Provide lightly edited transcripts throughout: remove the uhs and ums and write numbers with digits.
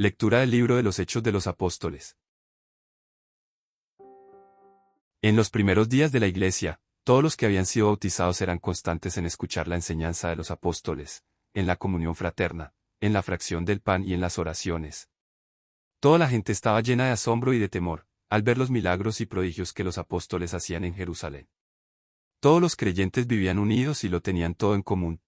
Lectura del libro de los Hechos de los Apóstoles. En los primeros días de la Iglesia, todos los que habían sido bautizados eran constantes en escuchar la enseñanza de los apóstoles, en la comunión fraterna, en la fracción del pan y en las oraciones. Toda la gente estaba llena de asombro y de temor, al ver los milagros y prodigios que los apóstoles hacían en Jerusalén. Todos los creyentes vivían unidos y lo tenían todo en común.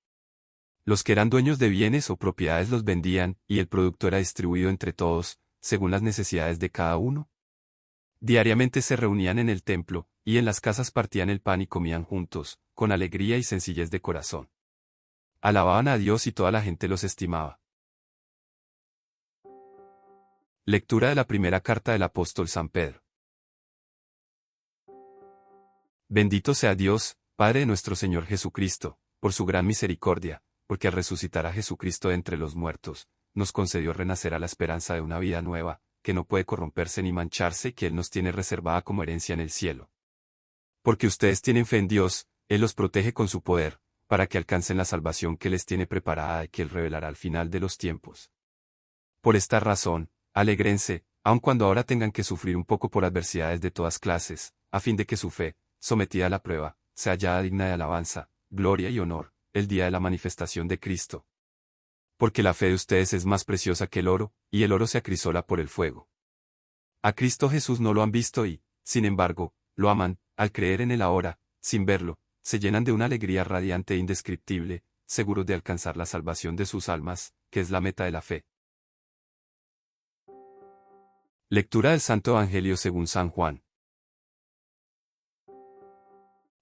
Los que eran dueños de bienes o propiedades los vendían, y el producto era distribuido entre todos, según las necesidades de cada uno. Diariamente se reunían en el templo, y en las casas partían el pan y comían juntos, con alegría y sencillez de corazón. Alababan a Dios y toda la gente los estimaba. Lectura de la primera carta del apóstol San Pedro. Bendito sea Dios, Padre de nuestro Señor Jesucristo, por su gran misericordia, porque al resucitar a Jesucristo de entre los muertos, nos concedió renacer a la esperanza de una vida nueva, que no puede corromperse ni mancharse y que Él nos tiene reservada como herencia en el cielo. Porque ustedes tienen fe en Dios, Él los protege con su poder, para que alcancen la salvación que les tiene preparada y que Él revelará al final de los tiempos. Por esta razón, alégrense, aun cuando ahora tengan que sufrir un poco por adversidades de todas clases, a fin de que su fe, sometida a la prueba, sea hallada digna de alabanza, gloria y honor, el día de la manifestación de Cristo. Porque la fe de ustedes es más preciosa que el oro, y el oro se acrisola por el fuego. A Cristo Jesús no lo han visto y, sin embargo, lo aman, al creer en Él ahora, sin verlo, se llenan de una alegría radiante e indescriptible, seguros de alcanzar la salvación de sus almas, que es la meta de la fe. Lectura del Santo Evangelio según San Juan.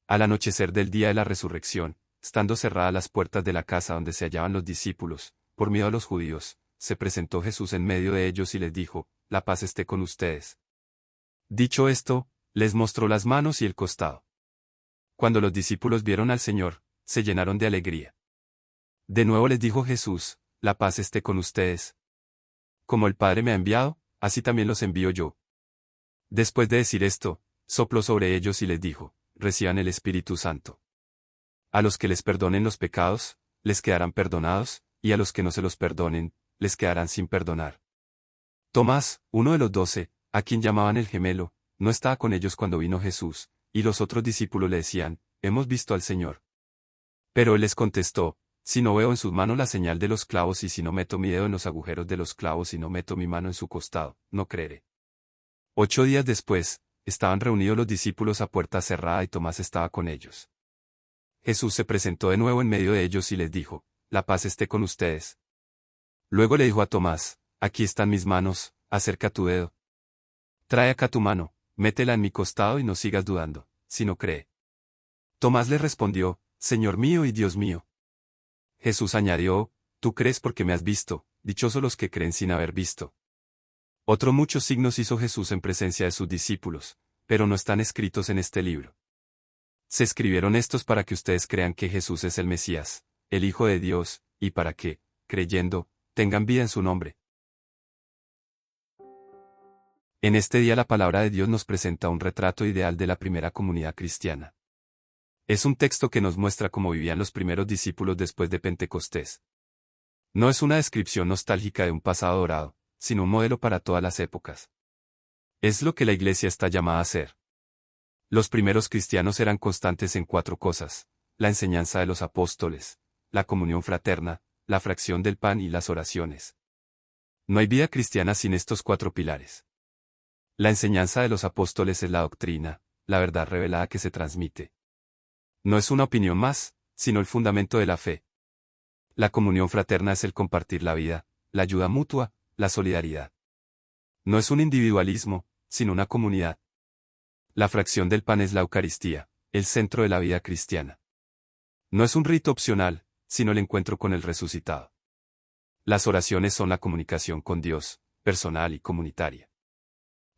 Al anochecer del día de la resurrección, estando cerradas las puertas de la casa donde se hallaban los discípulos, por miedo a los judíos, se presentó Jesús en medio de ellos y les dijo, la paz esté con ustedes. Dicho esto, les mostró las manos y el costado. Cuando los discípulos vieron al Señor, se llenaron de alegría. De nuevo les dijo Jesús, la paz esté con ustedes. Como el Padre me ha enviado, así también los envío yo. Después de decir esto, sopló sobre ellos y les dijo, reciban el Espíritu Santo. A los que les perdonen los pecados, les quedarán perdonados, y a los que no se los perdonen, les quedarán sin perdonar. Tomás, uno de los 12, a quien llamaban el gemelo, no estaba con ellos cuando vino Jesús, y los otros discípulos le decían, hemos visto al Señor. Pero él les contestó, si no veo en sus manos la señal de los clavos y si no meto mi dedo en los agujeros de los clavos y no meto mi mano en su costado, no creeré. 8 días después, estaban reunidos los discípulos a puerta cerrada y Tomás estaba con ellos. Jesús se presentó de nuevo en medio de ellos y les dijo, la paz esté con ustedes. Luego le dijo a Tomás, aquí están mis manos, acerca tu dedo. Trae acá tu mano, métela en mi costado y no sigas dudando, si no cree. Tomás le respondió, Señor mío y Dios mío. Jesús añadió, tú crees porque me has visto, dichosos los que creen sin haber visto. Otros muchos signos hizo Jesús en presencia de sus discípulos, pero no están escritos en este libro. Se escribieron estos para que ustedes crean que Jesús es el Mesías, el Hijo de Dios, y para que, creyendo, tengan vida en su nombre. En este día la palabra de Dios nos presenta un retrato ideal de la primera comunidad cristiana. Es un texto que nos muestra cómo vivían los primeros discípulos después de Pentecostés. No es una descripción nostálgica de un pasado dorado, sino un modelo para todas las épocas. Es lo que la Iglesia está llamada a ser. Los primeros cristianos eran constantes en 4 cosas: la enseñanza de los apóstoles, la comunión fraterna, la fracción del pan y las oraciones. No hay vida cristiana sin estos 4 pilares. La enseñanza de los apóstoles es la doctrina, la verdad revelada que se transmite. No es una opinión más, sino el fundamento de la fe. La comunión fraterna es el compartir la vida, la ayuda mutua, la solidaridad. No es un individualismo, sino una comunidad. La fracción del pan es la Eucaristía, el centro de la vida cristiana. No es un rito opcional, sino el encuentro con el resucitado. Las oraciones son la comunicación con Dios, personal y comunitaria.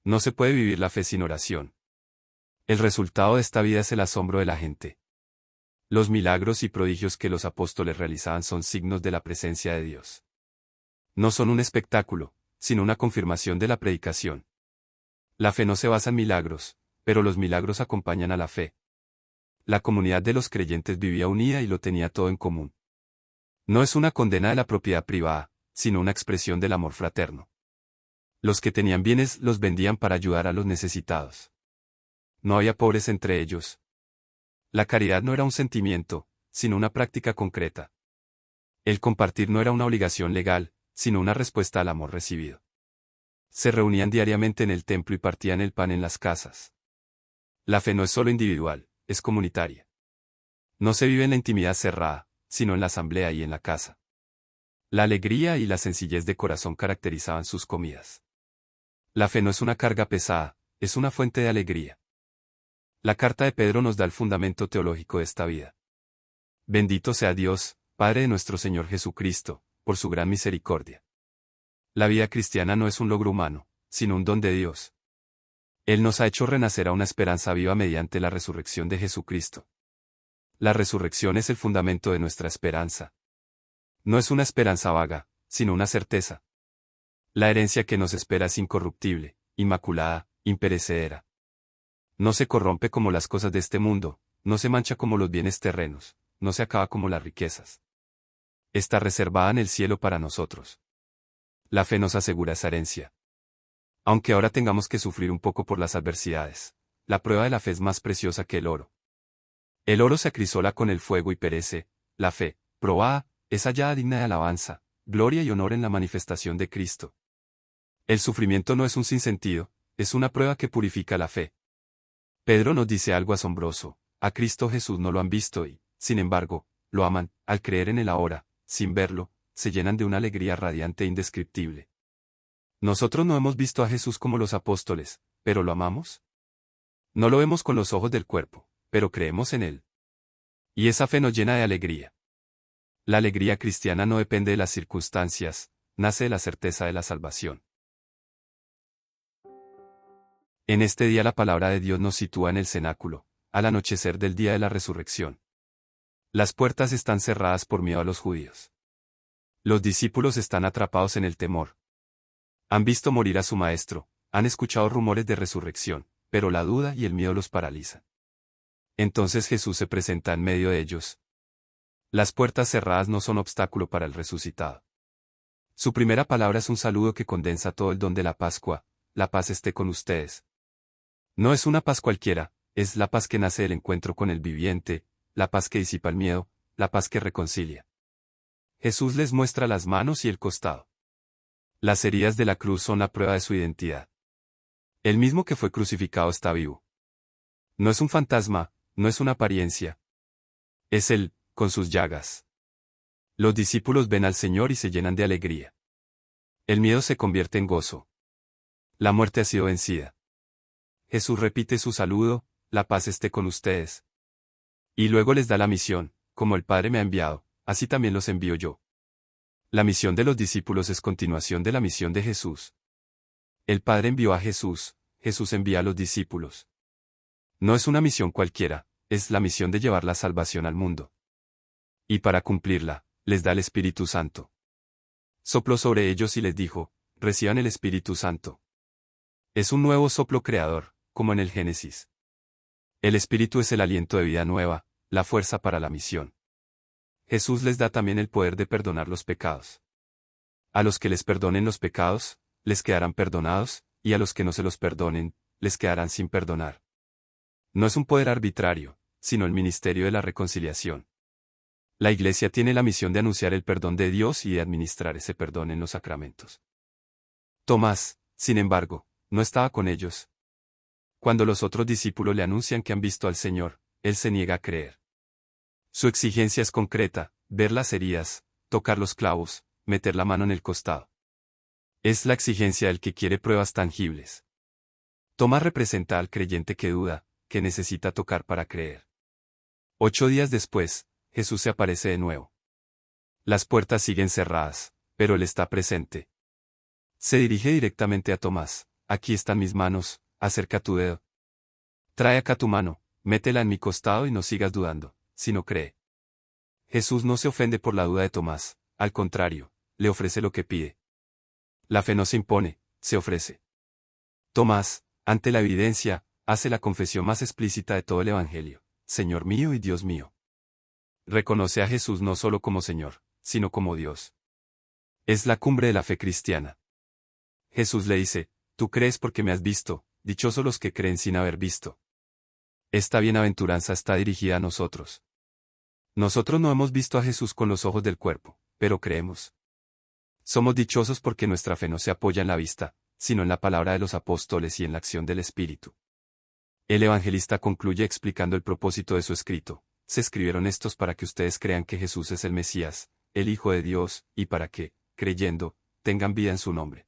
No se puede vivir la fe sin oración. El resultado de esta vida es el asombro de la gente. Los milagros y prodigios que los apóstoles realizaban son signos de la presencia de Dios. No son un espectáculo, sino una confirmación de la predicación. La fe no se basa en milagros, pero los milagros acompañan a la fe. La comunidad de los creyentes vivía unida y lo tenía todo en común. No es una condena de la propiedad privada, sino una expresión del amor fraterno. Los que tenían bienes los vendían para ayudar a los necesitados. No había pobres entre ellos. La caridad no era un sentimiento, sino una práctica concreta. El compartir no era una obligación legal, sino una respuesta al amor recibido. Se reunían diariamente en el templo y partían el pan en las casas. La fe no es solo individual, es comunitaria. No se vive en la intimidad cerrada, sino en la asamblea y en la casa. La alegría y la sencillez de corazón caracterizaban sus comidas. La fe no es una carga pesada, es una fuente de alegría. La carta de Pedro nos da el fundamento teológico de esta vida. Bendito sea Dios, Padre de nuestro Señor Jesucristo, por su gran misericordia. La vida cristiana no es un logro humano, sino un don de Dios. Él nos ha hecho renacer a una esperanza viva mediante la resurrección de Jesucristo. La resurrección es el fundamento de nuestra esperanza. No es una esperanza vaga, sino una certeza. La herencia que nos espera es incorruptible, inmaculada, imperecedera. No se corrompe como las cosas de este mundo, no se mancha como los bienes terrenos, no se acaba como las riquezas. Está reservada en el cielo para nosotros. La fe nos asegura esa herencia. Aunque ahora tengamos que sufrir un poco por las adversidades, la prueba de la fe es más preciosa que el oro. El oro se acrisola con el fuego y perece, la fe, probada, es hallada digna de alabanza, gloria y honor en la manifestación de Cristo. El sufrimiento no es un sinsentido, es una prueba que purifica la fe. Pedro nos dice algo asombroso: a Cristo Jesús no lo han visto y, sin embargo, lo aman, al creer en él ahora, sin verlo, se llenan de una alegría radiante e indescriptible. Nosotros no hemos visto a Jesús como los apóstoles, pero ¿lo amamos? No lo vemos con los ojos del cuerpo, pero creemos en él. Y esa fe nos llena de alegría. La alegría cristiana no depende de las circunstancias, nace de la certeza de la salvación. En este día la palabra de Dios nos sitúa en el cenáculo, al anochecer del día de la resurrección. Las puertas están cerradas por miedo a los judíos. Los discípulos están atrapados en el temor. Han visto morir a su maestro, han escuchado rumores de resurrección, pero la duda y el miedo los paralizan. Entonces Jesús se presenta en medio de ellos. Las puertas cerradas no son obstáculo para el resucitado. Su primera palabra es un saludo que condensa todo el don de la Pascua: la paz esté con ustedes. No es una paz cualquiera, es la paz que nace del encuentro con el viviente, la paz que disipa el miedo, la paz que reconcilia. Jesús les muestra las manos y el costado. Las heridas de la cruz son la prueba de su identidad. El mismo que fue crucificado está vivo. No es un fantasma, no es una apariencia. Es Él, con sus llagas. Los discípulos ven al Señor y se llenan de alegría. El miedo se convierte en gozo. La muerte ha sido vencida. Jesús repite su saludo: la paz esté con ustedes. Y luego les da la misión: como el Padre me ha enviado, así también los envío yo. La misión de los discípulos es continuación de la misión de Jesús. El Padre envió a Jesús, Jesús envía a los discípulos. No es una misión cualquiera, es la misión de llevar la salvación al mundo. Y para cumplirla, les da el Espíritu Santo. Sopló sobre ellos y les dijo: reciban el Espíritu Santo. Es un nuevo soplo creador, como en el Génesis. El Espíritu es el aliento de vida nueva, la fuerza para la misión. Jesús les da también el poder de perdonar los pecados. A los que les perdonen los pecados, les quedarán perdonados, y a los que no se los perdonen, les quedarán sin perdonar. No es un poder arbitrario, sino el ministerio de la reconciliación. La Iglesia tiene la misión de anunciar el perdón de Dios y de administrar ese perdón en los sacramentos. Tomás, sin embargo, no estaba con ellos. Cuando los otros discípulos le anuncian que han visto al Señor, él se niega a creer. Su exigencia es concreta: ver las heridas, tocar los clavos, meter la mano en el costado. Es la exigencia del que quiere pruebas tangibles. Tomás representa al creyente que duda, que necesita tocar para creer. 8 días después, Jesús se aparece de nuevo. Las puertas siguen cerradas, pero Él está presente. Se dirige directamente a Tomás: aquí están mis manos, acerca tu dedo. Trae acá tu mano, métela en mi costado y no sigas dudando, sino cree. Jesús no se ofende por la duda de Tomás, al contrario, le ofrece lo que pide. La fe no se impone, se ofrece. Tomás, ante la evidencia, hace la confesión más explícita de todo el Evangelio: Señor mío y Dios mío. Reconoce a Jesús no solo como Señor, sino como Dios. Es la cumbre de la fe cristiana. Jesús le dice, tú crees porque me has visto, dichosos los que creen sin haber visto. Esta bienaventuranza está dirigida a nosotros. Nosotros no hemos visto a Jesús con los ojos del cuerpo, pero creemos. Somos dichosos porque nuestra fe no se apoya en la vista, sino en la palabra de los apóstoles y en la acción del Espíritu. El evangelista concluye explicando el propósito de su escrito. Se escribieron estos para que ustedes crean que Jesús es el Mesías, el Hijo de Dios, y para que, creyendo, tengan vida en su nombre.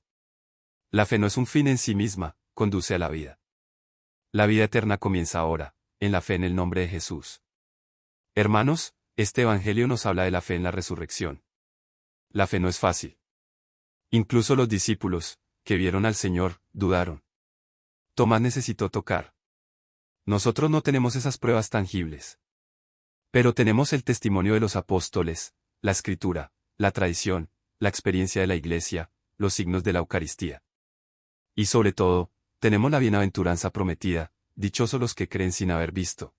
La fe no es un fin en sí misma, conduce a la vida. La vida eterna comienza ahora, en la fe en el nombre de Jesús. Hermanos, este evangelio nos habla de la fe en la resurrección. La fe no es fácil. Incluso los discípulos, que vieron al Señor, dudaron. Tomás necesitó tocar. Nosotros no tenemos esas pruebas tangibles. Pero tenemos el testimonio de los apóstoles, la escritura, la tradición, la experiencia de la iglesia, los signos de la Eucaristía. Y sobre todo, tenemos la bienaventuranza prometida, dichosos los que creen sin haber visto.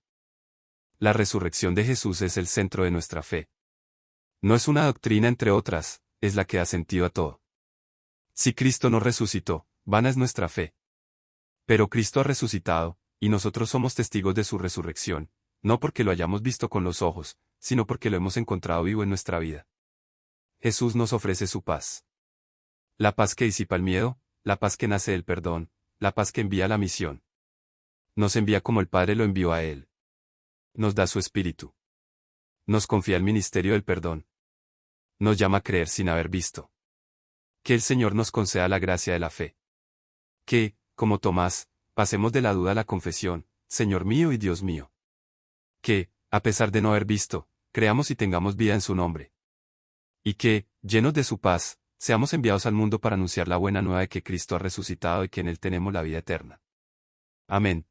La resurrección de Jesús es el centro de nuestra fe. No es una doctrina entre otras, es la que da sentido a todo. Si Cristo no resucitó, vana es nuestra fe. Pero Cristo ha resucitado, y nosotros somos testigos de su resurrección, no porque lo hayamos visto con los ojos, sino porque lo hemos encontrado vivo en nuestra vida. Jesús nos ofrece su paz. La paz que disipa el miedo, la paz que nace del perdón, la paz que envía la misión. Nos envía como el Padre lo envió a Él. Nos da su Espíritu. Nos confía el ministerio del perdón. Nos llama a creer sin haber visto. Que el Señor nos conceda la gracia de la fe. Que, como Tomás, pasemos de la duda a la confesión, Señor mío y Dios mío. Que, a pesar de no haber visto, creamos y tengamos vida en su nombre. Y que, llenos de su paz, seamos enviados al mundo para anunciar la buena nueva de que Cristo ha resucitado y que en Él tenemos la vida eterna. Amén.